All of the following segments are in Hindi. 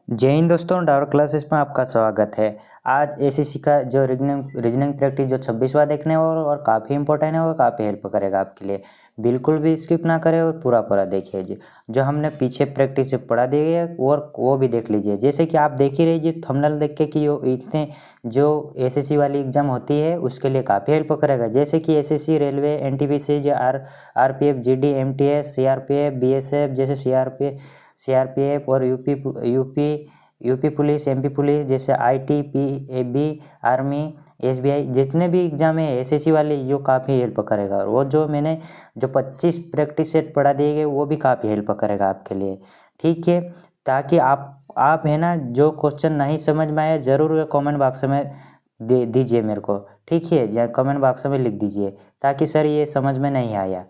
जय हिंद दोस्तों, डावर क्लासेस में आपका स्वागत है। आज एसएससी का जो रीजनिंग प्रैक्टिस जो 26वां देखने और काफ़ी इंपॉर्टेंट है और काफ़ी हेल्प करेगा आपके लिए। बिल्कुल भी स्किप ना करें और पूरा पूरा देखिए जो हमने पीछे प्रैक्टिस से पढ़ा दी है और वो भी देख लीजिए। जैसे कि आप देख ही रहिए थंबनेल देख के कि वो इतने जो एसएससी वाली एग्ज़ाम होती है उसके लिए काफ़ी हेल्प करेगा। जैसे कि एसएससी, रेलवे, एनटीपीसी, जो RPF, GD, MTS, CRPF, BSF, जैसे सीआरपीएफ और यूपी पुलिस, एमपी पुलिस, जैसे आईटी, पीएबी, आर्मी, एसबीआई, जितने भी एग्जाम है एसएससी वाले जो काफ़ी हेल्प करेगा। और वो जो मैंने जो 25 प्रैक्टिस सेट पढ़ा दिए गए वो भी काफ़ी हेल्प करेगा आपके लिए, ठीक है। ताकि आप है ना, जो क्वेश्चन नहीं समझ में आया ज़रूर कमेंट बॉक्स में दे दीजिए मेरे को, ठीक है, या कमेंट बॉक्स में लिख दीजिए ताकि सर ये समझ में नहीं आया।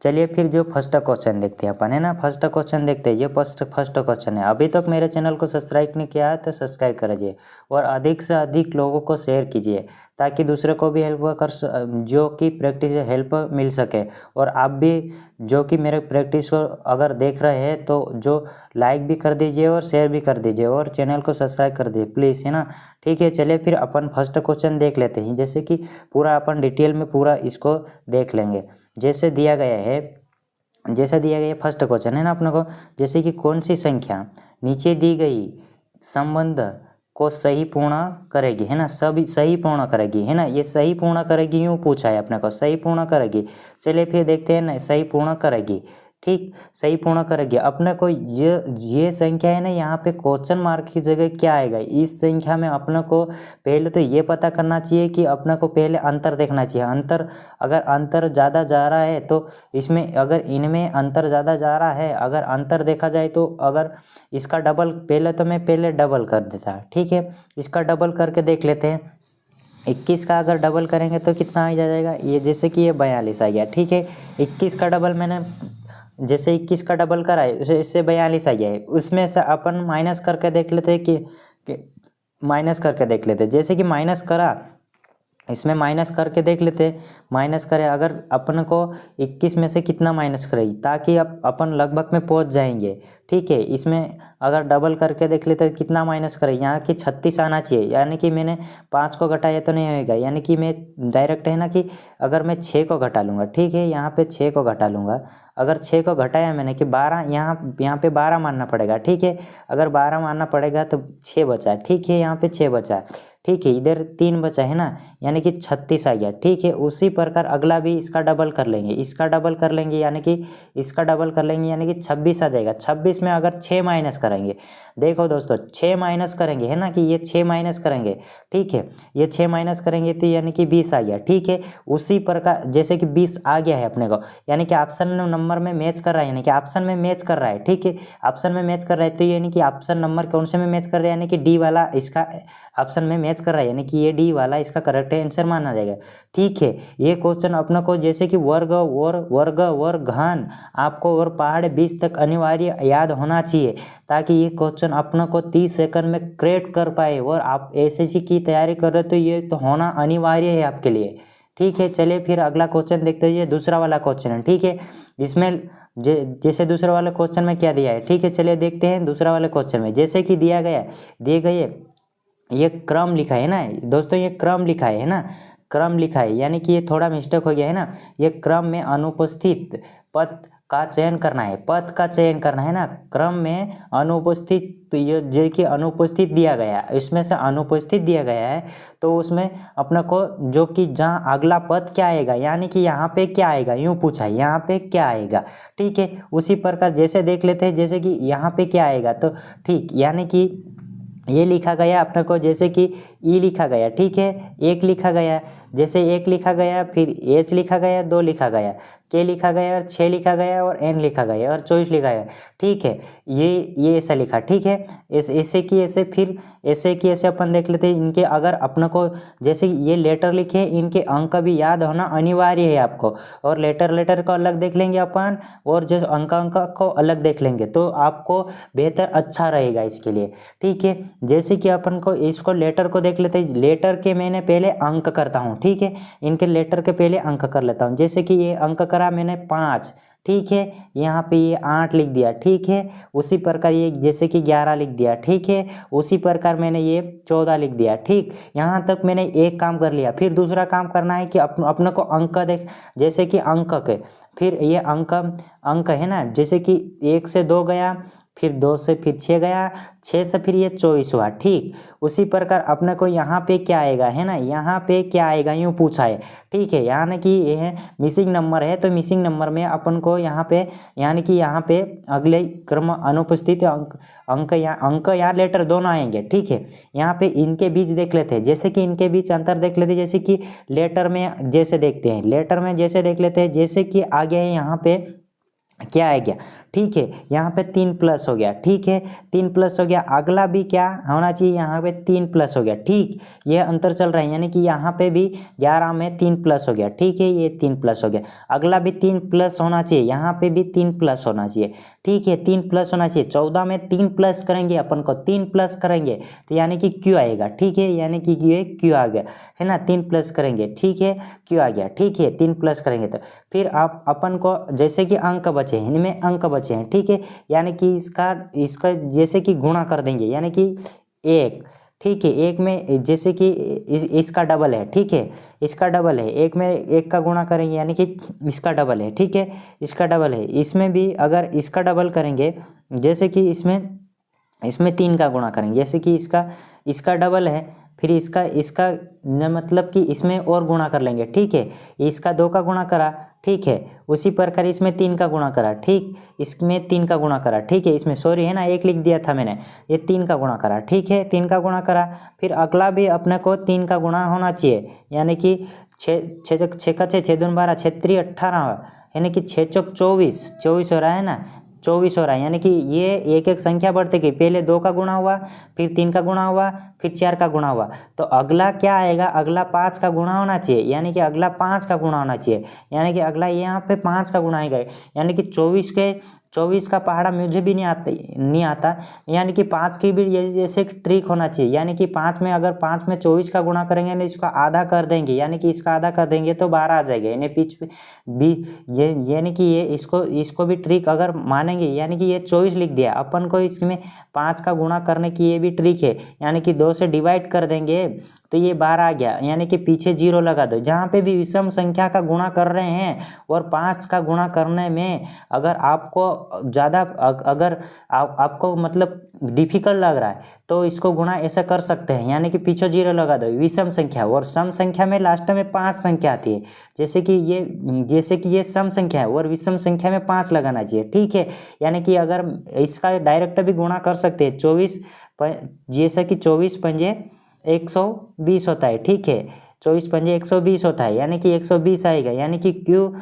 चलिए फिर जो फर्स्ट क्वेश्चन देखते हैं अपन, है ना। फर्स्ट क्वेश्चन देखते हैं। ये फर्स्ट क्वेश्चन है। अभी तक मेरे चैनल को सब्सक्राइब नहीं किया है तो सब्सक्राइब करिए और अधिक से अधिक लोगों को शेयर कीजिए ताकि दूसरे को भी जो कि प्रैक्टिस हेल्प मिल सके। और आप भी जो कि मेरे प्रैक्टिस को अगर देख रहे हैं तो जो लाइक भी कर दीजिए और शेयर भी कर दीजिए और चैनल को सब्सक्राइब कर दीजिए प्लीज़, है ना। ठीक है, चलिए फिर अपन फर्स्ट क्वेश्चन देख लेते हैं। जैसे कि पूरा अपन डिटेल में पूरा इसको देख लेंगे। जैसे दिया गया है फर्स्ट क्वेश्चन, है ना अपने को। जैसे कि कौन सी संख्या नीचे दी गई संबंध को सही पूर्ण करेगी, है ना। सभी सही पूर्ण करेगी, है ना। ये सही पूर्ण करेगी यूँ पूछा है अपने को, सही पूर्ण करेगी। चलिए फिर देखते हैं ना, सही पूर्ण करेगी, ठीक, सही पूर्ण करेगी। अपने को ये संख्या है ना, यहाँ पे क्वेश्चन मार्क की जगह क्या आएगा इस संख्या में। अपने को पहले तो ये पता करना चाहिए कि अपने को पहले अंतर देखना चाहिए। अगर अंतर ज़्यादा जा रहा है तो इसमें, अगर इनमें अंतर ज़्यादा जा रहा है, अगर अंतर देखा जाए तो अगर इसका डबल, पहले डबल कर देता, ठीक है। इसका डबल करके देख लेते हैं। 21 का अगर डबल करेंगे तो कितना आ जाएगा, ये जैसे कि ये 42 आ गया, ठीक है। 21 का डबल मैंने जैसे 21 का डबल करा है उसे, इससे 42 आ गया है। उसमें से अपन माइनस करके देख लेते हैं कि माइनस करके देख लेते हैं। जैसे कि माइनस करा, इसमें माइनस करके देख लेते हैं। माइनस करें अगर अपन को 21 में से कितना माइनस करेगी ताकि अपन लगभग में पहुंच जाएंगे, ठीक है। इसमें अगर डबल करके देख लेते हैं कितना माइनस करें, यहाँ की 36 आना चाहिए। यानी कि मैंने 5 को घटाया तो नहीं होएगा, यानी कि मैं डायरेक्ट है ना कि अगर मैं 6 को घटा लूँगा, ठीक है, यहाँ पे 6 को घटा लूँगा। अगर 6 को घटाया मैंने कि 12, यहाँ पे 12 मानना पड़ेगा, ठीक है। अगर 12 मानना पड़ेगा तो 6 बचा, ठीक है, यहाँ पे 6 बचा, ठीक है। इधर 3 बचा, है ना, यानी कि 36 आ गया, ठीक है। उसी प्रकार अगला भी इसका डबल कर लेंगे, यानी कि इसका डबल कर लेंगे, यानी कि 26 आ जाएगा। 26 में अगर 6 माइनस करेंगे, देखो दोस्तों 6 माइनस करेंगे, है ना, कि ये 6 माइनस करेंगे, ठीक है। ये 6 माइनस करेंगे तो यानी कि 20 आ गया, ठीक है। उसी प्रकार जैसे कि 20 आ गया है अपने को, यानी कि ऑप्शन नंबर में मैच कर रहा है, यानी कि ऑप्शन में मैच कर रहा है, ठीक है। ऑप्शन में मैच कर रहा है तो यानी कि ऑप्शन नंबर कौन से में मैच कर रहा है, यानी कि डी वाला इसका ऑप्शन में मैच कर रहा है, यानी कि ये डी वाला इसका करेक्ट आंसर माना जाएगा, ठीक है। ये क्वेश्चन अपने को जैसे कि वर्ग और घन आपको और पहाड़ 20 तक अनिवार्य याद होना चाहिए ताकि ये क्वेश्चन अपने को 30 सेकंड में क्रिएट कर पाए। और आप एसएससी की तैयारी कर रहे हो तो ये तो होना अनिवार्य है आपके लिए, ठीक है। चलिए फिर अगला क्वेश्चन देखते हैं। दूसरा वाला क्वेश्चन है, ठीक है। इसमें जैसे दूसरा वाले क्वेश्चन में क्या दिया है, ठीक है, चलिए देखते हैं दूसरा वाले क्वेश्चन में। जैसे कि दिए गए ये क्रम लिखा है ना दोस्तों, ये क्रम लिखा है ना, क्रम लिखा है, यानी कि ये थोड़ा मिस्टेक हो गया है ना। ये क्रम में अनुपस्थित पद का चयन करना है, ना। क्रम में अनुपस्थित, तो ये जो कि अनुपस्थित दिया गया है, इसमें से अनुपस्थित दिया गया है तो उसमें अपने को जो कि जहाँ अगला पद क्या आएगा, यानी कि यहाँ पे क्या आएगा, यूँ पूछा है यहाँ पे क्या आएगा, ठीक है। उसी प्रकार जैसे देख लेते हैं, जैसे कि यहाँ पे क्या आएगा तो ठीक, यानी कि ये लिखा गया अपने को, जैसे कि ई लिखा गया, ठीक है, 1 लिखा गया, जैसे 1 लिखा गया, फिर एच लिखा गया, 2 लिखा गया, के लिखा गया, और 6 लिखा गया, और एन लिखा गया, और 24 लिखा गया, ठीक है। ये ऐसा लिखा, ठीक है। ऐसे की ऐसे, फिर ऐसे की ऐसे अपन देख लेते हैं। इनके अगर अपने को जैसे ये लेटर लिखे, इनके अंक भी याद होना अनिवार्य है आपको। और लेटर को अलग देख लेंगे अपन, और जो अंक को अलग देख लेंगे तो आपको बेहतर अच्छा रहेगा इसके लिए, ठीक है। जैसे कि अपन को इसको लेटर को देख लेते हैं। लेटर के मैंने पहले अंक करता हूँ, ठीक है। इनके लेटर के पहले अंक कर लेता हूँ। जैसे कि ये अंक करा मैंने 5, ठीक है। यहाँ पे ये 8 लिख दिया, ठीक है। उसी प्रकार ये जैसे कि 11 लिख दिया, ठीक है। उसी प्रकार मैंने ये 14 लिख दिया, ठीक। यहाँ तक मैंने एक काम कर लिया। फिर दूसरा काम करना है कि अपने को अंक देख, जैसे कि अंक के फिर ये अंक है ना, जैसे कि 1 से 2 गया, फिर 2 से फिर 6 गया, 6 से फिर ये 24 हुआ, ठीक। उसी प्रकार अपने को यहाँ पे क्या आएगा है ना, यहाँ पे क्या आएगा यूँ पूछा है, ठीक है। यानी कि यह मिसिंग नंबर है, तो मिसिंग नंबर में अपन को यहाँ पे यानी कि यहाँ पे अगले क्रम अनुपस्थित अंक या लेटर दोनों आएंगे, ठीक है। यहाँ पे इनके बीच देख लेते हैं, जैसे कि इनके बीच अंतर देख लेते हैं, जैसे कि लेटर में जैसे देखते हैं, लेटर में जैसे देख लेते हैं, जैसे कि आगे है यहाँ पे क्या आ गया, ठीक है। यहाँ पे 3 प्लस हो गया, ठीक है। 3 प्लस हो गया, अगला भी क्या होना चाहिए, यहाँ पे 3 प्लस हो गया, ठीक। यह अंतर चल रहा है, यानी कि यहाँ पे भी 11 में 3 प्लस हो गया, ठीक है। ये 3 प्लस हो गया, अगला भी 3 प्लस होना चाहिए, यहाँ पे भी 3 प्लस होना चाहिए, ठीक है। 3 प्लस होना चाहिए, 14 में 3 प्लस करेंगे अपन को, 3 प्लस करेंगे तो यानी कि क्यू आएगा, ठीक है। यानी कि ये क्यू आ गया है ना, 3 प्लस करेंगे, ठीक है, क्यू आ गया, ठीक है। 3 प्लस करेंगे तो फिर आप अपन को जैसे कि अंक बचे हैं, इनमें अंक बचे हैं, ठीक है। यानी कि इसका जैसे कि गुणा कर देंगे, यानी कि 1, ठीक है। 1 में जैसे कि इसका डबल है, ठीक है, इसका डबल है, 1 में 1 का गुणा करेंगे यानी कि इसका डबल है, ठीक है, इसका डबल है। इसमें भी अगर इसका डबल करेंगे, जैसे कि इसमें 3 का गुणा करेंगे, जैसे कि इसका डबल है, फिर इसका न मतलब कि इसमें और गुणा कर लेंगे, ठीक है। इसका 2 का गुणा करा, ठीक है। उसी प्रकार इसमें 3 का गुणा करा, ठीक, इसमें 3 का गुणा करा, ठीक है। इसमें सॉरी है ना, 1 लिख दिया था मैंने, ये 3 का गुणा करा, ठीक है, 3 का गुणा करा। फिर अगला भी अपने को 3 का गुणा होना चाहिए, यानी कि 6 का 6 दूनी 12, 6 3 18, यानी कि 6 चौक 24 हो रहा है ना, 24 हो रहा है। यानी कि ये एक एक संख्या बढ़ते गई, पहले 2 का गुणा हुआ, फिर 3 का गुणा हुआ, फिर 4 का गुणा हुआ, तो अगला क्या आएगा, अगला 5 का गुणा होना चाहिए, यानी कि अगला 5 का गुणा होना चाहिए, यानी कि अगला यहाँ पे 5 का गुणा आएगा। यानी कि 24 का पहाड़ा मुझे भी नहीं आता, यानी कि 5 की भी जैसे ट्रिक होना चाहिए, यानी कि 5 में अगर 5 में 24 का गुणा करेंगे ना, इसका आधा कर देंगे, यानी कि इसका आधा कर देंगे तो 12 आ जाएगा, यानी बीच पे भी यानी कि ये इसको भी ट्रिक अगर मानेंगे, यानी कि ये 24 लिख दिया अपन को, इसमें 5 का गुणा करने की ये भी ट्रिक है, यानी कि 2 से डिवाइड कर देंगे तो ये 12 आ गया, यानी कि पीछे 0 लगा दो। जहाँ पे भी विषम संख्या का गुणा कर रहे हैं और 5 का गुणा करने में अगर आपको ज़्यादा अगर आपको मतलब डिफिकल्ट लग रहा है तो इसको गुणा ऐसा कर सकते हैं, यानी कि पीछे 0 लगा दो, विषम संख्या। और सम संख्या में लास्ट में 5 संख्या आती है, जैसे कि ये सम संख्या है और विषम संख्या में 5 लगाना चाहिए, ठीक है। यानी कि अगर इसका डायरेक्ट भी गुणा कर सकते हैं, 24 जैसे कि 24 पंजे 120 होता है, ठीक है, 24 पंजे 120 होता है, यानी कि 120 आएगा, यानी कि क्यू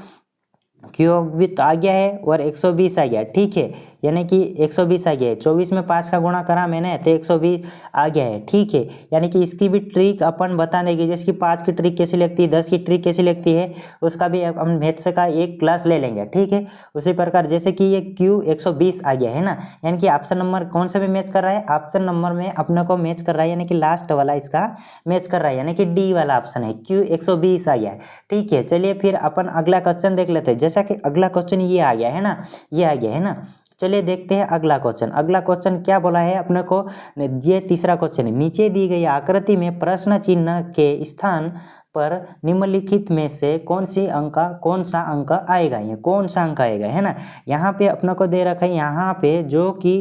भी तो आ गया है और 120 आ गया, ठीक है। यानी कि 120 आ गया है, 24 में 5 का गुणा करा मैंने तो 120 आ गया है, ठीक है। यानी कि इसकी भी ट्रिक अपन बता देंगे, जैसे कि 5 की ट्रिक कैसे लगती है, 10 की ट्रिक कैसे लगती है, उसका भी हम मैथ्स का एक क्लास ले लेंगे, ठीक है। उसी प्रकार जैसे कि ये क्यू 120 आ गया है ना, यानी कि ऑप्शन नंबर कौन से में मैच कर रहा है, ऑप्शन नंबर में अपने को मैच कर रहा है, यानी कि लास्ट वाला इसका मैच कर रहा है, यानी कि डी वाला ऑप्शन है, क्यू 120 आ गया है, ठीक है। चलिए फिर अपन अगला क्वेश्चन देख लेते हैं, जैसा कि अगला क्वेश्चन ये आ गया है ना, ये आ गया है ना। चलिए देखते हैं अगला क्वेश्चन। अगला क्वेश्चन क्या बोला है अपने को, ये तीसरा क्वेश्चन है, नीचे दी गई आकृति में प्रश्न चिन्ह के स्थान पर निम्नलिखित में से कौन सा अंक आएगा, ये कौन सा अंक आएगा है ना। यहाँ पे अपने को दे रखा है, यहाँ पे जो कि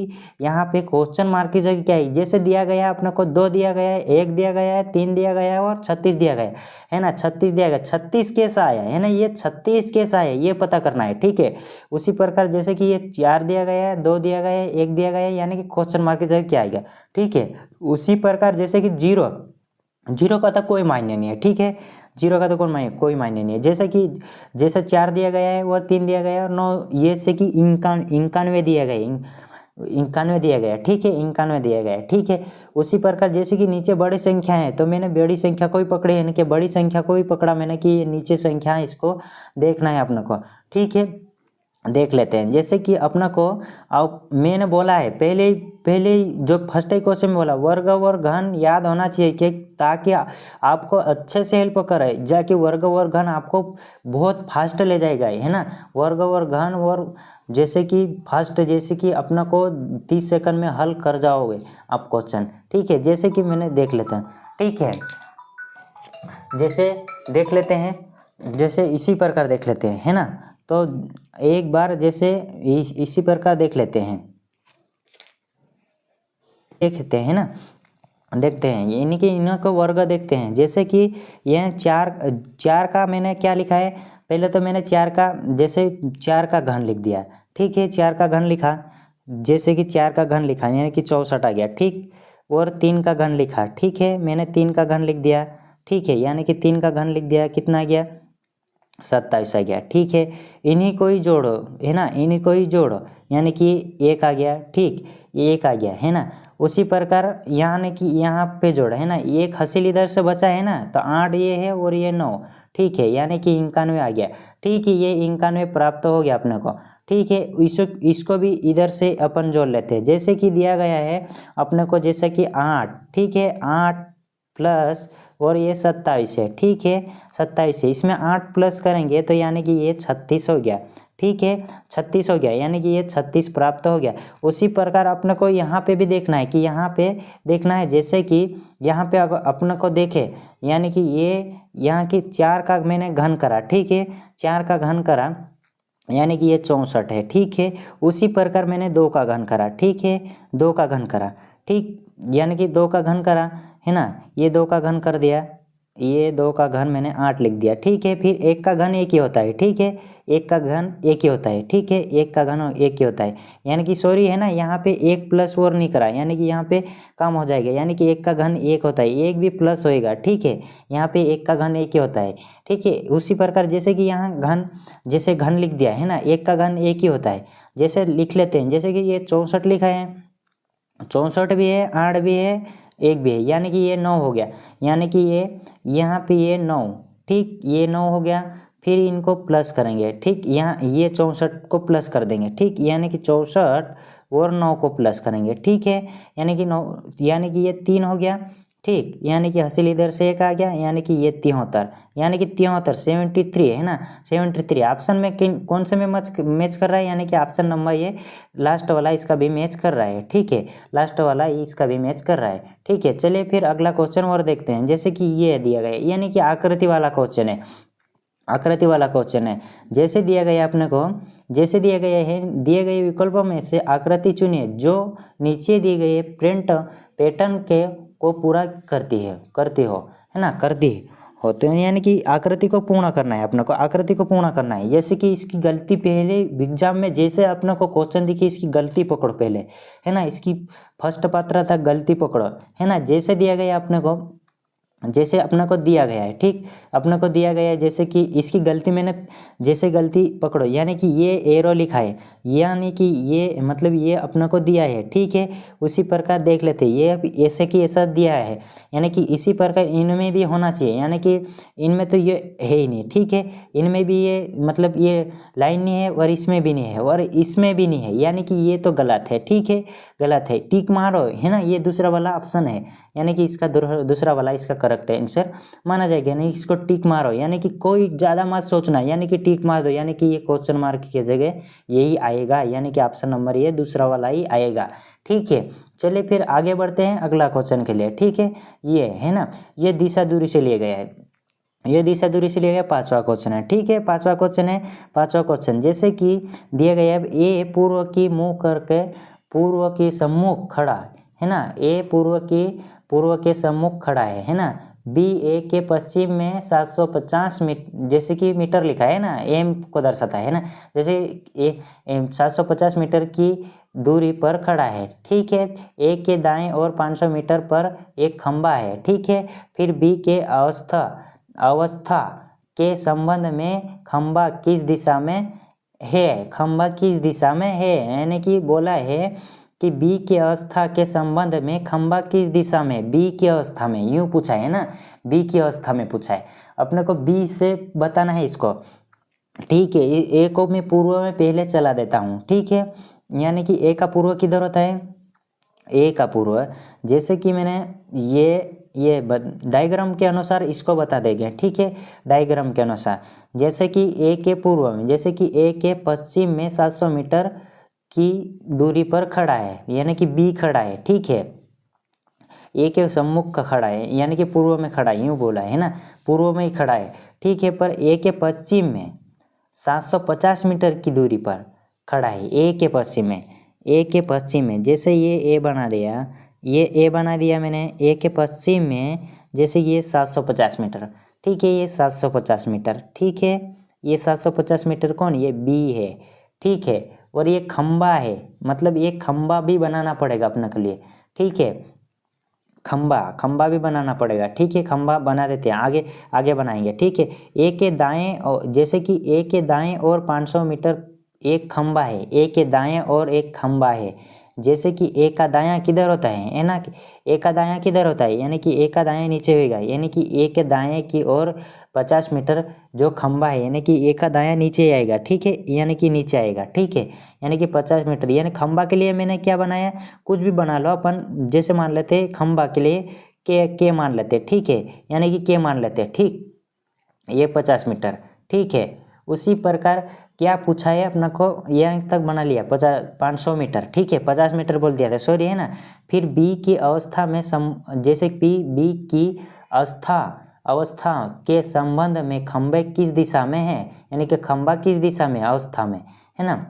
यहाँ पे क्वेश्चन मार्क की जगह क्या है, जैसे दिया गया है अपने को 2 दिया गया है, 1 दिया गया है, 3 दिया गया है और 36 दिया गया है ना। 36 दिया गया, 36 कैसा आया है ना, ये 36 कैसा है ये पता करना है, ठीक है। उसी प्रकार जैसे कि ये 4 दिया गया है, 2 दिया गया है, 1 दिया गया है, यानी कि क्वेश्चन मार्क की जगह क्या आएगा, ठीक है। उसी प्रकार जैसे कि जीरो का तो कोई मायने नहीं है, ठीक है, 0 का तो कोई मायने नहीं है। जैसे 4 दिया गया है और 3 दिया गया है और 9, ये से कि 91 दिया गया है, 91 दिया गया, ठीक है, 91 दिया गया, ठीक है। उसी प्रकार जैसे कि नीचे बड़ी संख्या है तो मैंने बड़ी संख्या को ही पकड़ी, यानी कि बड़ी संख्या को ही पकड़ा मैंने कि ये नीचे संख्या है, इसको देखना है अपने को, ठीक है। देख लेते हैं। जैसे कि अपना को अब मैंने बोला है पहले जो फर्स्ट ही क्वेश्चन में बोला वर्ग और घन याद होना चाहिए कि ताकि आपको अच्छे से हेल्प करे, जाके वर्ग और घन आपको बहुत फास्ट ले जाएगा, है ना। वर्ग और घन और जैसे कि फास्ट, जैसे कि अपना को 30 सेकंड में हल कर जाओगे आप क्वेश्चन, ठीक है। जैसे कि मैंने देख लेते हैं, ठीक है। जैसे देख लेते हैं, जैसे इसी प्रकार देख लेते हैं, है ना। तो एक बार जैसे इसी प्रकार देख लेते हैं, है ना। देखते हैं इन्हीं को वर्ग देखते हैं। जैसे कि यह चार का मैंने क्या लिखा है, पहले तो मैंने चार का जैसे 4 का घन लिख दिया, ठीक है। 4 का घन लिखा, जैसे कि 4 का घन लिखा यानी कि 64 आ गया, ठीक। और 3 का घन लिखा, ठीक है, मैंने 3 का घन लिख दिया, ठीक है, यानी कि 3 का घन लिख दिया, कितना आ गया 27 आ गया, ठीक है। इन्हीं को ही जोड़ो, है ना, इन्हीं को ही जोड़ो, यानी कि 1 आ गया, ठीक, 1 आ गया, है ना। उसी प्रकार यानी कि यहाँ पे जोड़ा, है ना, एक हासिल इधर से बचा है ना, तो 8 ये है और ये 9, ठीक है, यानी कि 91 आ गया, ठीक है। ये 91 प्राप्त हो गया अपने को, ठीक है। इसको भी इधर से अपन जोड़ लेते हैं। जैसे कि दिया गया है अपने को, जैसे कि 8, ठीक है, 8 प्लस और ये 27 है, ठीक है, 27 है, इसमें 8 प्लस करेंगे तो यानी कि ये 36 हो गया, ठीक है, 36 हो गया, यानी कि ये 36 प्राप्त हो गया। उसी प्रकार अपने को यहाँ पे भी देखना है कि यहाँ पे देखना है, जैसे कि यहाँ पे अगर अपने को देखे, यानी कि ये यहाँ की 4 का मैंने घन करा, ठीक है, 4 का घन करा यानी कि ये 64 है, ठीक है। उसी प्रकार मैंने 2 का घन करा, ठीक है, 2 का घन करा, ठीक, यानी कि 2 का घन करा, है ना, ये 2 का घन कर दिया, ये 2 का घन मैंने 8 लिख दिया, ठीक है। फिर 1 का घन 1 ही होता है, ठीक है, 1 का घन 1 ही होता है, ठीक है, 1 का घन 1 ही होता है, यानी कि सॉरी, है ना, यहाँ पे 1 प्लस और नहीं करा, यानी कि यहाँ पे कम हो जाएगा, यानी कि 1 का घन 1 होता है, 1 भी प्लस होएगा, ठीक है, यहाँ पे 1 का घन 1 ही होता है, ठीक है। उसी प्रकार जैसे कि यहाँ घन, जैसे घन लिख दिया, है ना, 1 का घन 1 ही होता है, जैसे लिख लेते हैं। जैसे कि ये 64 लिखा है, 64 भी है, 8 भी है, 1 भी है, यानी कि ये 9 हो गया, यानी कि ये यहाँ पे ये 9, ठीक, ये 9 हो गया। फिर इनको प्लस करेंगे, ठीक, यहाँ ये 64 को प्लस कर देंगे, ठीक, यानी कि 64 और 9 को प्लस करेंगे, ठीक है, यानी कि 9, यानी कि ये 3 हो गया, ठीक, यानी कि हासिल इधर से 1 आ गया, यानी कि ये 73, यानी कि 73 73 है ना, 73 ऑप्शन में कौन से में मैच कर रहा है, यानी कि ऑप्शन नंबर ये लास्ट वाला इसका भी मैच कर रहा है, ठीक है, लास्ट वाला इसका भी मैच कर रहा है, ठीक है। चलिए फिर अगला क्वेश्चन और देखते हैं। जैसे कि ये दिया गया, यानी कि आकृति वाला क्वेश्चन है, आकृति वाला क्वेश्चन है। जैसे दिया गया अपने को, जैसे दिया गया है, दिए गए विकल्पों में से आकृति चुनिए जो नीचे दिए गए प्रिंट पैटर्न के को पूरा करती हो, है ना, करती हो, तो यानी कि आकृति को पूर्ण करना है अपने को, आकृति को पूर्ण करना है। जैसे कि इसकी गलती पहले एग्जाम में जैसे अपने को क्वेश्चन दिखी, इसकी गलती पकड़ो पहले, है ना, इसकी फर्स्ट पात्र तक गलती पकड़ो, है ना। जैसे दिया गया अपने को, जैसे अपने को दिया गया है, ठीक, अपने को दिया गया है, जैसे कि इसकी गलती मैंने, जैसे गलती पकड़ो, यानी कि ये एरो लिखा है, यानी कि ये मतलब ये अपने को दिया है, ठीक है। उसी प्रकार देख लेते हैं, ये ऐसे कि ऐसा दिया है, यानी कि इसी प्रकार इनमें भी होना चाहिए, यानी कि इनमें तो ये है ही नहीं, ठीक है, इनमें भी ये मतलब ये लाइन नहीं है और इसमें भी नहीं है और इसमें भी नहीं है, यानी कि ये तो गलत है, ठीक है, गलत है, टिक मारो, है ना, ये दूसरा वाला ऑप्शन है, यानी कि इसका दूसरा वाला इसका करेक्ट है आंसर माना जाएगा, यानी इसको टिक मारो, यानी कि कोई ज़्यादा मत सोचना, यानी कि टिक मार दो, यानी कि ये क्वेश्चन मार्क की जगह यही आएगा, यानी कि ऑप्शन नंबर ये दूसरा वाला ही आएगा, ठीक है। चलिए फिर आगे बढ़ते हैं अगला क्वेश्चन के लिए, ठीक है। ये है ना, ये दिशा दूरी से लिए गया है, ये दिशा दूरी से लिया गया 5वां क्वेश्चन है, ठीक है, 5वां क्वेश्चन है। 5वां क्वेश्चन जैसे कि दिया गया है, ए पूर्व की मुँह करके पूर्व के सम्मुख खड़ा है ना, ए पूर्व के सम्मुख खड़ा है ना, बी ए के पश्चिम में 750 मीटर, जैसे कि मीटर लिखा है ना, एम को दर्शाता है ना, जैसे ए 750 मीटर की दूरी पर खड़ा है, ठीक है। ए के दाएं और 500 मीटर पर एक खंबा है, ठीक है। फिर बी के अवस्था के संबंध में खंबा किस दिशा में है, खंबा किस दिशा में है, यानी कि बोला है कि बी की अवस्था के संबंध में खंबा किस दिशा में, बी की अवस्था में, यूं पूछा है ना, बी की अवस्था में पूछा है, अपने को बी से बताना है इसको, ठीक है, ए को मैं पूर्व में पहले चला देता हूँ। ठीक है, यानी कि ए का पूर्व किधर होता है, ए का पूर्व, जैसे कि मैंने ये डायग्राम के अनुसार इसको बता देंगे। ठीक है, डायग्राम के अनुसार जैसे कि ए के पूर्व में, जैसे कि ए के पश्चिम में 700 मीटर की दूरी पर खड़ा है, यानी कि बी खड़ा है। ठीक है, ए के सम्मुख का खड़ा है, यानी कि पूर्व में खड़ा है, यूँ बोला है ना, पूर्व में ही खड़ा है। ठीक है, पर ए के पश्चिम में 750 मीटर की दूरी पर खड़ा है, ए के पश्चिम में, ए के पश्चिम में, जैसे ये ए बना दिया, ये ए बना दिया मैंने, ए के पश्चिम में जैसे ये 750 मीटर। ठीक है, ये 750 मीटर। ठीक है, ये 750 मीटर कौन, ये बी है। ठीक है, और ये खंबा है, मतलब ये खंबा भी बनाना पड़ेगा अपने के लिए। ठीक है, खंबा भी बनाना पड़ेगा। ठीक है, खंबा बना देते हैं, आगे आगे बनाएंगे। ठीक है, ए के दाएं और जैसे कि ए के दाएं और 500 मीटर एक खंबा है, ए के दाएं और एक खंबा है। जैसे कि ए का दायां किधर होता है ना, ए का दायां किधर होता है, यानी कि ए का दायां नीचे होगा, यानी कि ए के दाएं की ओर 50 मीटर जो खंबा है, यानी कि ए का दायां नीचे आएगा। ठीक है, यानी कि नीचे आएगा। ठीक है, यानी कि 50 मीटर, यानी खंबा के लिए मैंने क्या बनाया, कुछ भी बना लो अपन, जैसे मान लेते हैं खंबा के लिए के मान लेते हैं। ठीक है, यानी कि के मान लेते हैं। ठीक, ये 50 मीटर। ठीक है, उसी प्रकार क्या पूछा है अपना को, यहाँ तक बना लिया 500 मीटर। ठीक है, 50 मीटर बोल दिया था, सॉरी है ना। फिर बी की अवस्था में जैसे बी की अवस्था के संबंध में खंबे किस दिशा में है, यानी कि खंबा किस दिशा में, अवस्था में है ना।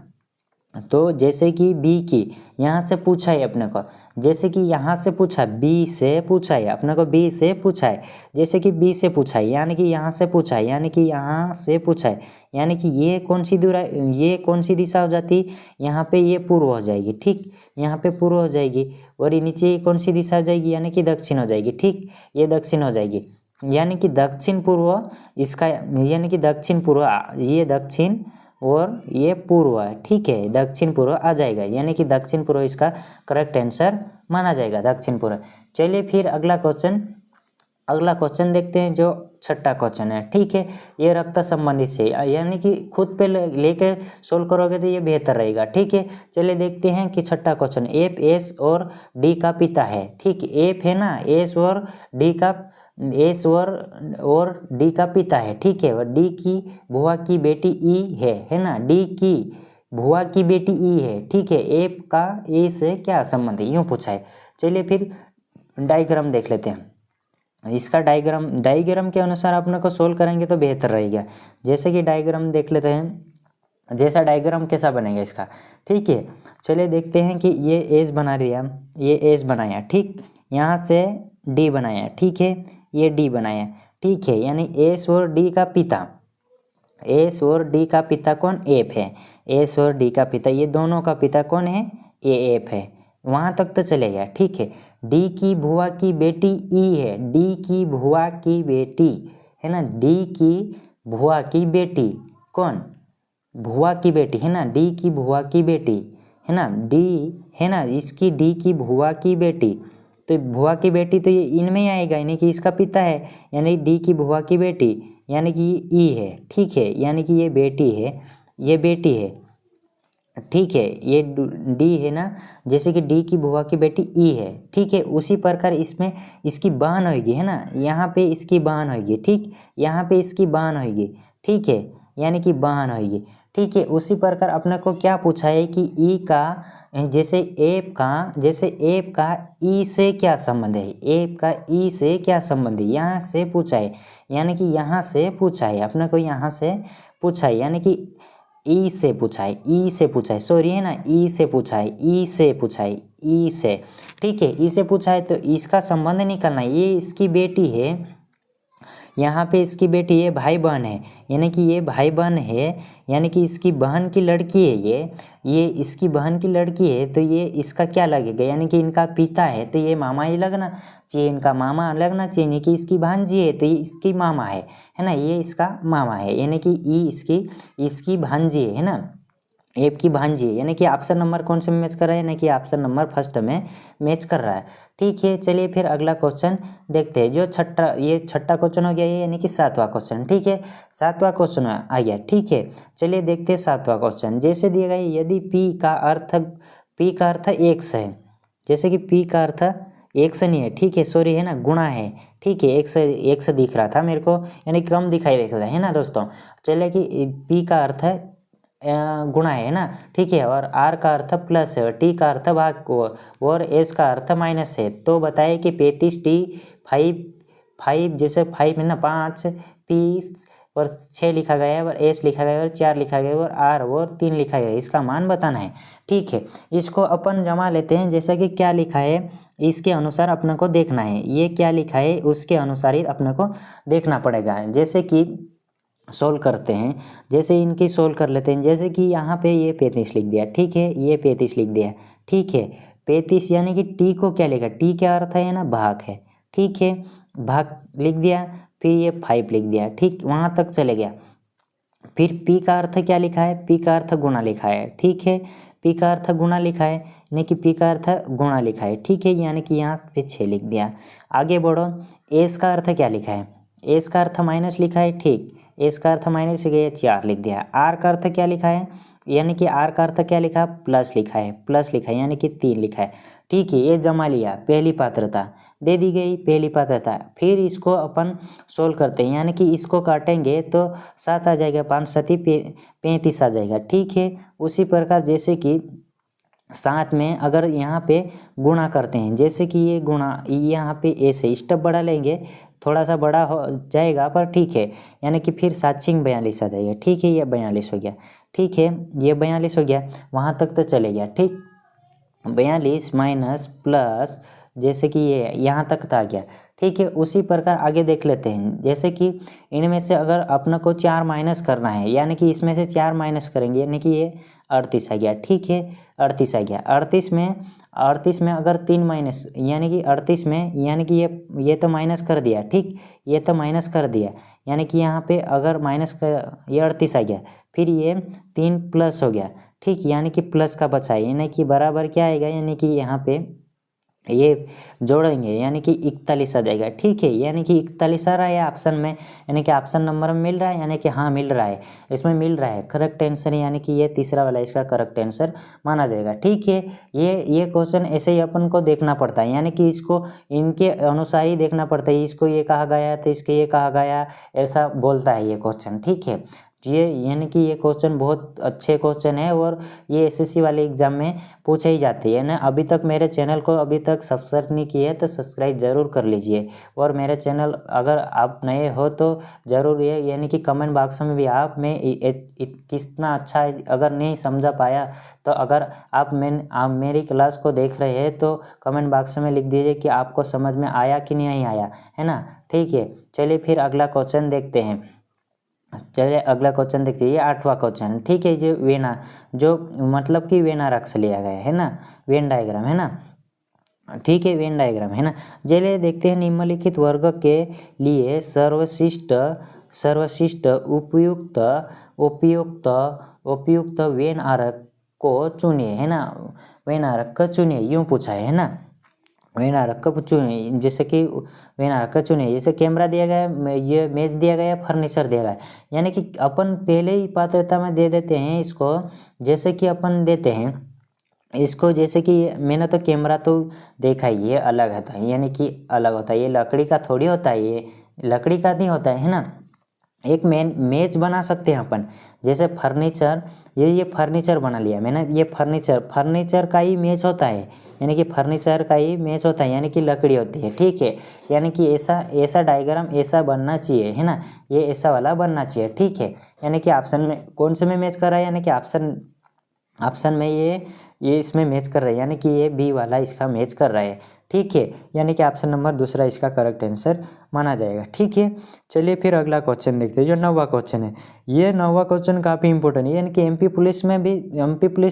तो जैसे कि बी की यहाँ से पूछा है अपने को, जैसे कि यहाँ से पूछा, बी से पूछा है अपने को, बी से पूछा है, जैसे कि बी से पूछा है, यानी कि यहाँ से पूछा है, यानी कि यहाँ से पूछा है, यानी कि ये कौन सी ये कौन सी दिशा हो जाती, यहाँ पे ये पूर्व हो जाएगी। ठीक, यहाँ पे पूर्व हो जाएगी, और ये नीचे कौन सी दिशा हो जाएगी, यानी कि दक्षिण हो जाएगी। ठीक, ये दक्षिण हो जाएगी, यानी कि दक्षिण पूर्व इसका, यानी कि दक्षिण पूर्व, ये दक्षिण और ये पूर्व है। ठीक है, दक्षिण पूर्व आ जाएगा, यानी कि दक्षिण पूर्व इसका करेक्ट आंसर माना जाएगा, दक्षिण पूर्व। चलिए फिर अगला क्वेश्चन देखते हैं, जो छठा क्वेश्चन है। ठीक है, ये रक्त संबंधी से, यानी कि खुद पे लेके सोल्व करोगे तो ये बेहतर रहेगा। ठीक है, चलिए देखते हैं कि छठा क्वेश्चन, एफ एस और डी का पिता है। ठीक, एफ है ना, एस और डी का पिता है। ठीक है, और डी की बुआ की बेटी ई है ना, डी की बुआ की बेटी ई है। ठीक है, एफ का ए से क्या संबंध है, यूँ पूछा है। चलिए फिर डायग्राम देख लेते हैं, इसका डायग्राम के अनुसार अपने को सोल्व करेंगे तो बेहतर रहेगा। जैसे कि डायग्राम देख लेते हैं, जैसा डायग्राम कैसा बनेगा इसका। ठीक है, चलिए देखते हैं कि ये एस बना लिया, ये एस बनाया। ठीक, यहाँ से डी बनाया। ठीक है, ये डी बनाया। ठीक है, यानी एस और डी का पिता, एस और डी का पिता कौन, एफ है। एस और डी का पिता, ये दोनों का पिता कौन है, ए एफ है। वहाँ तक तो चलेगा। ठीक है, डी की भुआ की बेटी ई है, डी की भुआ की बेटी है ना, डी की भुआ की बेटी कौन, भुआ की बेटी है ना, डी की भुआ की बेटी है ना, डी है ना, इसकी डी की भुआ की बेटी, तो भुआ की बेटी तो ये इनमें ही आएगा, यानी कि इसका पिता है, यानी डी की भुआ की बेटी, यानी कि ई है। ठीक है, यानी कि ये बेटी है, ये बेटी है। ठीक है, ये डी है ना, जैसे कि डी की बुआ की बेटी ई है। ठीक है, उसी प्रकार इसमें इसकी बहन होगी है ना, यहाँ पे इसकी बहन होगी। ठीक, यहाँ पे इसकी बहन होगी। ठीक है, यानी कि बहन होगी। ठीक है, उसी प्रकार अपने को क्या पूछा है कि ई का, जैसे एफ का ई से क्या संबंध है, एफ का ई से क्या संबंध है, यहाँ से पूछा है, यानी कि यहाँ से पूछा है अपने को, यहाँ से पूछा है, यानी कि ई से पूछा है, ई से पूछा है, सॉरी है ना, ई से पूछा है, ई से पूछा है, ई से। ठीक है, ई से पूछा है तो इसका संबंध निकालना है, ये इसकी बेटी है, यहाँ पे इसकी बेटी है, भाई बहन है, यानी कि ये भाई बहन है, यानी कि इसकी बहन की लड़की है, ये इसकी बहन की लड़की है, तो ये इसका क्या लगेगा, यानी कि इनका पिता है, तो ये मामा ही लगना चाहिए, इनका मामा लगना चाहिए, यानी कि इसकी भांजी है तो ये इसकी मामा है ना, ये इसका मामा है, यानी कि ई इसकी भांजी है ना। एफ की भांजी है, यानी कि ऑप्शन नंबर कौन से में मैच कर रहा है, यानी कि ऑप्शन नंबर फर्स्ट में मैच कर रहा है। ठीक है, चलिए फिर अगला क्वेश्चन देखते हैं। जो छठा क्वेश्चन हो गया ये, यानी कि 7वां क्वेश्चन। ठीक है, 7वां क्वेश्चन आ गया। ठीक है, चलिए देखते हैं 7वां क्वेश्चन। जैसे दिया गया यदि पी का अर्थ एक्स है, जैसे कि पी का अर्थ एक्स नहीं है, ठीक है, सॉरी है ना, गुणा है। ठीक है, एक्स दिख रहा था मेरे को, यानी कम दिखाई देता है ना दोस्तों। चलिए कि पी का अर्थ है गुणा है ना, ठीक है, और आर का अर्थ प्लस है, और टी का अर्थ भाग को, और एस का अर्थ माइनस है। तो बताइए कि 35T 5 जैसे 5 है ना 5 पी और 6 लिखा गया है, और एस लिखा गया है, और 4 लिखा गया है, और आर और 3 लिखा गया है। इसका मान बताना है। ठीक है, इसको अपन जमा लेते हैं। जैसा कि क्या लिखा है इसके अनुसार अपने को देखना है, ये क्या लिखा है उसके अनुसार ही अपने को देखना पड़ेगा। जैसे कि सोल्व करते हैं, जैसे इनकी सोल्व कर लेते हैं। जैसे कि यहाँ पे ये 35 लिख दिया, ठीक है, ये 35 लिख दिया। ठीक है, 35 यानी कि टी को क्या लिखा, टी क्या अर्थ है ना, भाग है। ठीक है, भाग लिख दिया, फिर ये 5 लिख दिया। ठीक, वहाँ तक चले गया। फिर पी का अर्थ क्या लिखा है, पी का अर्थ गुणा लिखा है। ठीक है, पी का अर्थ गुणा लिखा है, यानी कि पी का अर्थ गुणा लिखा है। ठीक है, यानी कि यहाँ पे 6 लिख दिया। आगे बढ़ो, एस का अर्थ क्या लिखा है, एस का अर्थ माइनस लिखा है। ठीक, एस का अर्थ माइनस लिखा है, 4 लिख दिया। आर का अर्थ क्या लिखा है, यानी कि आर का अर्थ क्या लिखा, प्लस लिखा है, प्लस लिखा है, यानी कि 3 लिखा है। ठीक है, ये जमा लिया, पहली पात्रता दे दी गई, पहली पात्रता। फिर इसको अपन सोल्व करते हैं, यानी कि इसको काटेंगे तो 7 आ जाएगा, 5 7 35 आ जाएगा। ठीक है, उसी प्रकार जैसे कि 7 में अगर यहाँ पे गुणा करते हैं, जैसे कि ये गुणा यहाँ पे ए से स्टेप बढ़ा लेंगे, थोड़ा सा बड़ा हो जाएगा पर ठीक है, यानी कि फिर 7 6 42 आ जाएगा। ठीक है, ये 42 हो गया। ठीक है, ये 42 हो गया, वहाँ तक तो चले गया। ठीक, 42 माइनस प्लस, जैसे कि ये यहाँ तक था गया। ठीक है, उसी प्रकार आगे देख लेते हैं। जैसे कि इनमें से अगर अपना को 4 माइनस करना है, यानी कि इसमें से 4 माइनस करेंगे, यानी कि ये 38 आ गया। ठीक है, 38 आ गया। 38 में अगर 3 माइनस, यानी कि 38 में, यानी कि ये तो माइनस कर दिया। ठीक, ये तो माइनस कर दिया, यानी कि यहाँ पे अगर माइनस कर, ये 38 आ गया, फिर ये 3 प्लस हो गया। ठीक, यानी कि प्लस का बचा है, यानी कि बराबर क्या आएगा, यानी कि यहाँ पे ये जोड़ेंगे, यानी कि 41 आ जाएगा। ठीक है, यानी कि 41 आ रहा है ऑप्शन में, यानी कि ऑप्शन नंबर में मिल रहा है, यानी कि हाँ मिल रहा है, इसमें मिल रहा है करेक्ट आंसर, यानी कि ये तीसरा वाला इसका करेक्ट आंसर माना जाएगा। ठीक है, ये क्वेश्चन ऐसे ही अपन को देखना पड़ता है, यानी कि इसको इनके अनुसार ही देखना पड़ता है। इसको ये कहा गया तो इसके ये कहा गया, ऐसा बोलता है ये क्वेश्चन। ठीक है, ये यानी कि ये क्वेश्चन बहुत अच्छे क्वेश्चन है, और ये एसएससी वाले एग्जाम में पूछे ही जाती है ना। अभी तक मेरे चैनल को अभी तक सब्सक्राइब नहीं किए तो सब्सक्राइब ज़रूर कर लीजिए, और मेरे चैनल अगर आप नए हो तो ज़रूर ये, यानी कि कमेंट बॉक्स में भी आप कितना अच्छा है, अगर नहीं समझा पाया तो अगर आप मेरी क्लास को देख रहे हैं तो कमेंट बॉक्स में लिख दीजिए कि आपको समझ में आया कि नहीं आया, है ना। ठीक है, चलिए फिर अगला क्वेश्चन देखते हैं। चलिए अगला क्वेश्चन देखिए, ये 8वां क्वेश्चन। ठीक है, जो मतलब कि वेन आरेख से लिया गया है ना, वेन डायग्राम है ना। ठीक है, वेन डायग्राम है ना। चलिए देखते हैं, निम्नलिखित वर्ग के लिए सर्वश्रेष्ठ उपयुक्त उपयुक्त उपयुक्त वेन आरेख को चुनिए, है ना। वेन आरेख को चुनिए, यूँ पूछा है ना। वेन आरेख को चुनिए, जैसे कि वेन आरेख को चुनिए, जैसे कैमरा दिया गया है, ये मेज दिया गया है, फर्नीचर दिया गया है, यानी कि अपन पहले ही पात्रता में दे देते हैं इसको। जैसे कि अपन देते हैं इसको, जैसे कि मैंने तो कैमरा तो देखा ही, ये अलग होता है, यानी कि अलग होता है, ये लकड़ी का थोड़ी होता है, ये लकड़ी का नहीं होता है ना। एक मेज बना सकते हैं अपन, जैसे फर्नीचर, ये फर्नीचर बना लिया मैंने, ये फर्नीचर का ही मेज होता है, यानी कि फर्नीचर का ही मेज होता है, यानी कि लकड़ी होती है। ठीक है, यानी कि ऐसा डायग्राम ऐसा बनना चाहिए, है ना, ये ऐसा वाला बनना चाहिए। ठीक है, यानी कि ऑप्शन में कौन से में मैच कर रहा है, यानी कि ऑप्शन में ये ये इसमें मैच कर रहा है, यानी कि ये बी वाला इसका मैच कर रहा है। ठीक है, यानी कि ऑप्शन नंबर दूसरा इसका करेक्ट आंसर माना जाएगा। ठीक है, चलिए फिर अगला क्वेश्चन देखते हैं, जो 9वां क्वेश्चन है। ये 9वां क्वेश्चन काफ़ी इंपॉर्टेंट है, यानी कि एमपी पुलिस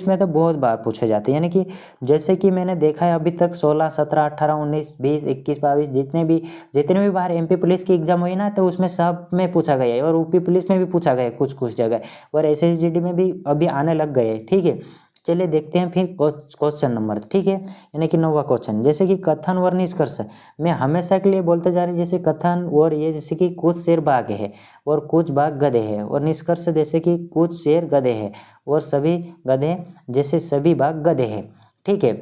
में तो बहुत बार पूछे जाते हैं। यानी कि जैसे कि मैंने देखा है अभी तक 16, 17, 18, 19, 20, 21, 22 जितने भी बार एमपी पुलिस की एग्जाम हुई ना, तो उसमें सब में पूछा गया है, और यूपी पुलिस में भी पूछा गया है कुछ जगह, और एसएसजीडी में भी अभी आने लग गए हैं। ठीक है, चलिए देखते हैं फिर क्वेश्चन नंबर। ठीक है, यानी कि 9वां क्वेश्चन, जैसे कि कथन व निष्कर्ष। मैं हमेशा के लिए बोलते जा रही जैसे कथन और ये, जैसे कि कुछ शेर बाघ है और कुछ बाघ गधे हैं, और निष्कर्ष जैसे कि कुछ शेर गधे हैं और सभी गधे जैसे सभी बाघ गधे हैं। ठीक है,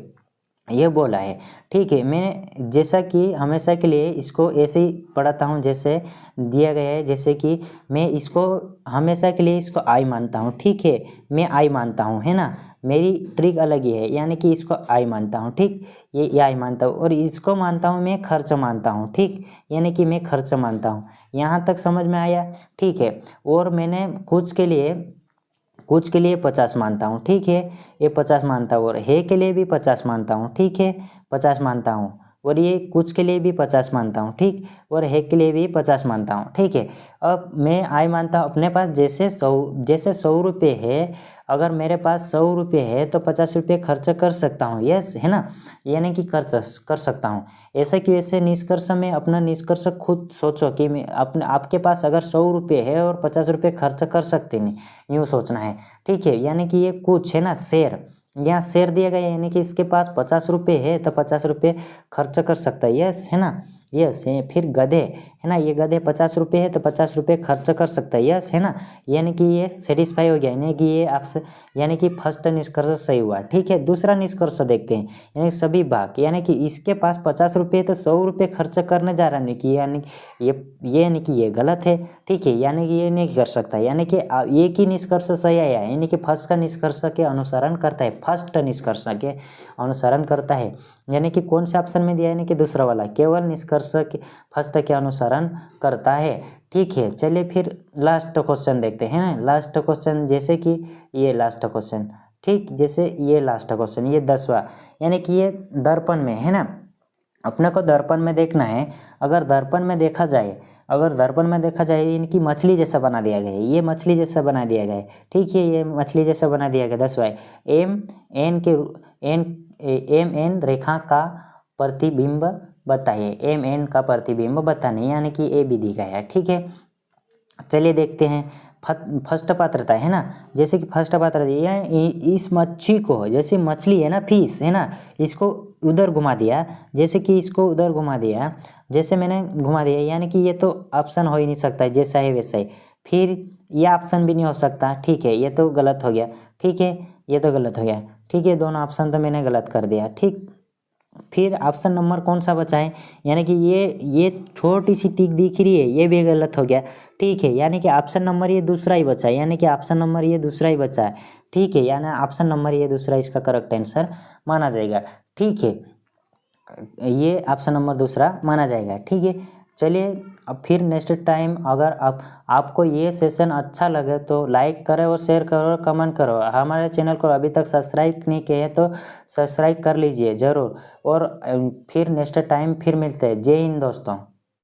ये बोला है। ठीक है, मैं जैसा कि हमेशा के लिए इसको ऐसे ही पढ़ाता हूँ जैसे दिया गया है, जैसे कि मैं इसको हमेशा के लिए इसको आई मानता हूँ। ठीक है, मैं आई मानता हूँ, है ना, मेरी ट्रिक अलग ही है, यानी कि इसको आई मानता हूँ। ठीक, ये आई मानता हूँ, और इसको मानता हूँ मैं खर्च मानता हूँ। ठीक, यानी कि मैं खर्च मानता हूँ। यहाँ तक समझ में आया। ठीक है, और मैंने कुछ के लिए 50 मानता हूँ। ठीक है, ये 50 मानता हूँ, और है के लिए भी 50 मानता हूँ। ठीक है, 50 मानता हूँ, और ये कुछ के लिए भी 50 मानता हूँ। ठीक, और है के लिए भी 50 मानता हूँ। ठीक है, अब मैं आई मानता हूँ अपने पास जैसे 100 रुपये है, अगर मेरे पास 100 रुपये है तो 50 रुपये खर्च कर सकता हूँ। यस, है ना, यानी कि खर्च कर सकता हूँ। ऐसा कि वैसे निष्कर्ष में अपना निष्कर्ष खुद सोचो कि मैं अपने आपके पास अगर 100 रुपये है और 50 रुपये खर्च कर सकते नहीं, यूँ सोचना है। ठीक है, यानी कि ये कुछ है ना, शेर, यहाँ शेर दिया गया है, यानी कि इसके पास 50 रुपये है तो 50 रुपये खर्च कर सकता है। यस, है ना, यस है। फिर गधे, है ना, ये गधे 50 रुपये है तो 50 रुपये खर्च कर सकता है। यस, है ना, यानी कि ये सेटिस्फाई हो गया, यानी कि ये आपसे, यानी कि फर्स्ट निष्कर्ष सही हुआ। ठीक है, दूसरा निष्कर्ष देखते हैं, यानी सभी बाघ, यानी कि इसके पास 50 रुपये तो 100 रुपये खर्च करने जा रहा है, कि यानी यानी कि ये गलत है। ठीक है, यानी कि ये नहीं कर सकता, यानी कि एक ही निष्कर्ष सही आया, यानी कि फर्स्ट का निष्कर्ष के अनुसरण करता है, फर्स्ट निष्कर्ष के अनुसरण करता है। यानी कि कौन से ऑप्शन में दिया, यानी कि दूसरा वाला, केवल निष्कर्ष के फर्स्ट के अनुसरण करता है। ठीक है, चलिए फिर लास्ट क्वेश्चन देखते हैं। लास्ट क्वेश्चन जैसे कि ये लास्ट क्वेश्चन, ठीक, जैसे ये लास्ट क्वेश्चन, ये 10वां, यानी कि ये दर्पण में है ना, अपने को दर्पण में देखना है। अगर दर्पण में देखा जाए इनकी मछली जैसा बना दिया गया है, ये मछली जैसा बना दिया गया है। ठीक है, ये मछली जैसा बना दिया गया। 10वां, एम एन रेखा का प्रतिबिंब बताइए, एम एन का प्रतिबिंब बताने, यानी कि ए भी दी गया है। ठीक है, चलिए देखते हैं। फर्स्ट पात्रता है ना, जैसे कि फर्स्ट पात्रता, इस मच्छी को, जैसे मछली है ना, फिश है ना, इसको उधर घुमा दिया, जैसे कि इसको उधर घुमा दिया, जैसे मैंने घुमा दिया, यानी कि ये तो ऑप्शन हो ही नहीं सकता है, जैसा है वैसा ही। फिर ये ऑप्शन भी नहीं हो सकता। ठीक है, ये तो गलत हो गया। ठीक है, ये तो गलत हो गया। ठीक है, दोनों ऑप्शन तो मैंने गलत कर दिया। ठीक, फिर ऑप्शन नंबर कौन सा बचा है, यानी कि ये छोटी सी टिक दिख रही है, ये भी गलत हो गया। ठीक है, यानी कि ऑप्शन नंबर ये दूसरा ही बचा है, यानी कि ऑप्शन नंबर ये दूसरा ही बचा है। ठीक है, यानी ऑप्शन नंबर ये दूसरा इसका करेक्ट आंसर माना जाएगा। ठीक है, ये ऑप्शन नंबर दूसरा माना जाएगा। ठीक है, चलिए अब फिर नेक्स्ट टाइम अगर आपको ये सेशन अच्छा लगे तो लाइक करें और शेयर करो और कमेंट करो। हमारे चैनल को अभी तक सब्सक्राइब नहीं किए हैं तो सब्सक्राइब कर लीजिए ज़रूर, और फिर नेक्स्ट टाइम फिर मिलते हैं। जय हिंद दोस्तों।